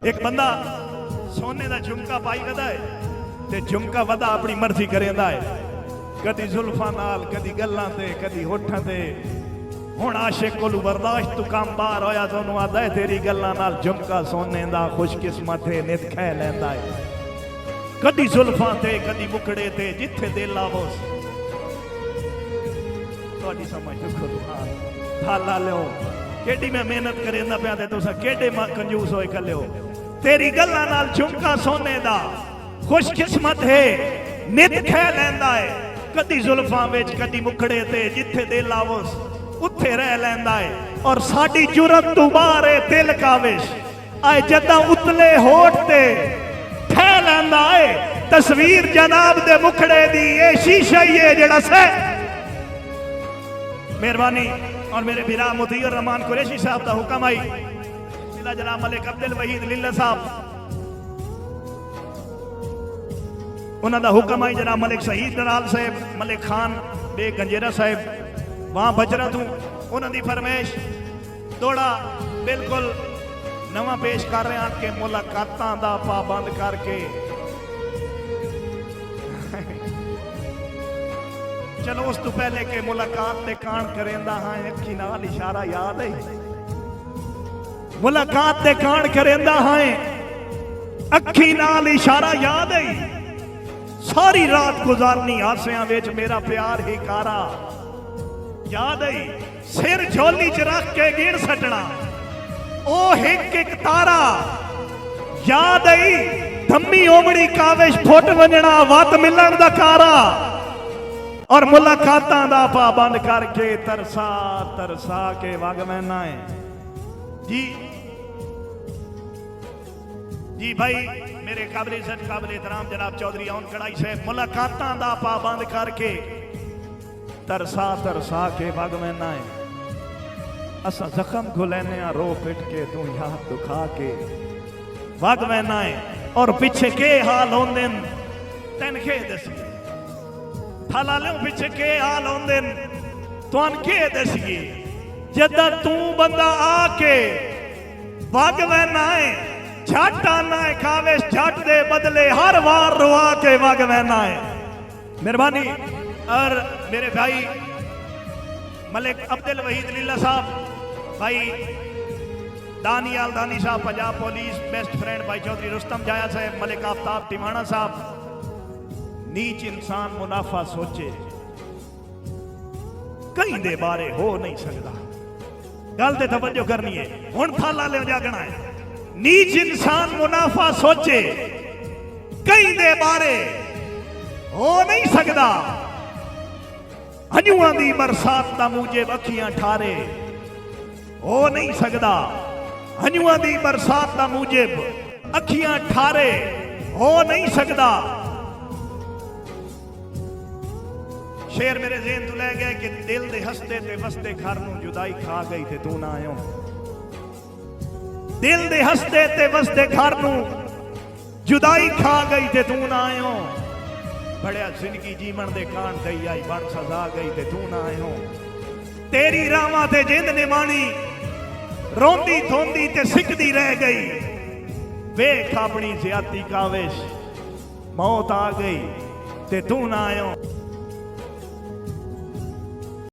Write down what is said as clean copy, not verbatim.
एक बंदा सोने का झुमका पाई वदा है ते झुमका वदा अपनी मर्जी करेंदा है, कदी जुल्फा नाल, कदी गल्लां ते, कदी होठां ते। हुण आशिक कोलू बर्दाश्त तू काम बाहर होया तो उन्होंने आदा है तेरी गल्लां नाल झुमका सोने दा खुशकिस्मत है, नित खै लैंदा है। कदी जुल्फां ते, कदी मुखड़े ते, जिथे दिल आवो तुहाडी समझ दुखो दुहान थाला लियो। केडी मैं मेहनत करेंदा पिया ते तुसां केडे कंजूस होए कल्ले हो। तेरी गल्लां नाल झुमका सोने दा खुशकिस्मत है, नित खै लैंदा है। कदी जुल्फां विच, कदी मुखड़े ते, जिथे दिल आवस उत्थे रह लैंदा है। और साडी जुरत तू बाहर है दिल काविश आए जदा उतले होठ ते ठह लैंदा है। तस्वीर जनाब दे मुखड़े दी ये शीशा ही है जेड़ा से। मेहरबानी और मेरे बिरा मुतीर रहमान कुरैशी साहब का हुक्म आई जनाब मलिक अब्दुल वहीद लिल्ला साहब उन्होंने हुक्म आई जनाब मलिक शहीद नराल साहब, मलिक खान बे गंजेरा साहब वहां बजरा तू उन्होंने फरमाइश दौड़ा बिल्कुल नवा पेश कर रहे हैं कि मुलाकातां दा पाबंद करके चलो उस तो पहले के मुलाकात ते कान करेंदा हाँ अखी नाल इशारा याद है। मुलाकात ते कान करेंदा हाँ अखी नाल इशारा याद है। सारी रात गुजारनी हासियां विच मेरा प्यार ही कारा याद है। सिर झोली च रख के गिण सटना ओ हिक एक तारा याद है। धम्मी ओमड़ी काविश फुट वंजना वत मिलन दा कारा और मुलाकातां दा पाबंद करके तरसा तरसा के वग मैना है। जी जी भाई मेरे काबिल इज्जत काबिल एहतराम जनाब चौधरी ओन कड़ाई साहब मुलाकातां दा पाबंद करके तरसा तरसा के वग मैना है। असा जख्म घुलैने रो पिट के तू याद दुखा के वग मैना है। और पिछे के हाल होंदे तैन के दसिए थाला ले पिछे के हाल होंदे तुहान के दसिए जदा तू बंदा आके वग मैना है। झट आना है काविश झट दे बदले हर वार रुआ के वग मैना है। मेहरबानी और मेरे भाई मलिक अब्दुल वहीद लिल्ला साहब, भाई दानियाल दानी साहब पंजाब पुलिस बेस्ट फ्रेंड भाई चौधरी रुस्तम जाया साहब, मलिक आफ्ताब टिमाना साहब। नीच इंसान मुनाफा सोचे कहीं दे बारे हो नहीं सकता। गल ते तवज्जो करनी है हुण थाला ले जागना है। नीच इंसान मुनाफा सोचे कहीं दे बारे हो नहीं सकता। हंजुआं दी बरसात दा मूजिब अखियां ठारे हो नहीं सकता। हंजुआं दी बरसात दा मूजिब अखियां ठारे हो नहीं सकता। शेर मेरे ज़हन तो लै गया कि दिल दे हसते ते वसते घर नूं जुदाई खा गई ते तू ना आयो। दिल दे हसते ते वसते घर नूं जुदाई खा गई ते तू ना आयो। बड़िया जिंदगी जीवन दे कान दई आई बन सजा गई ते तू ना आयो। तेरी रावां ते जिंद निमाणी रोंदी थोंदी ते सिकदी रह गई। वेख अपनी ज्यादती काविश मौत आ गई ते तू ना आयो।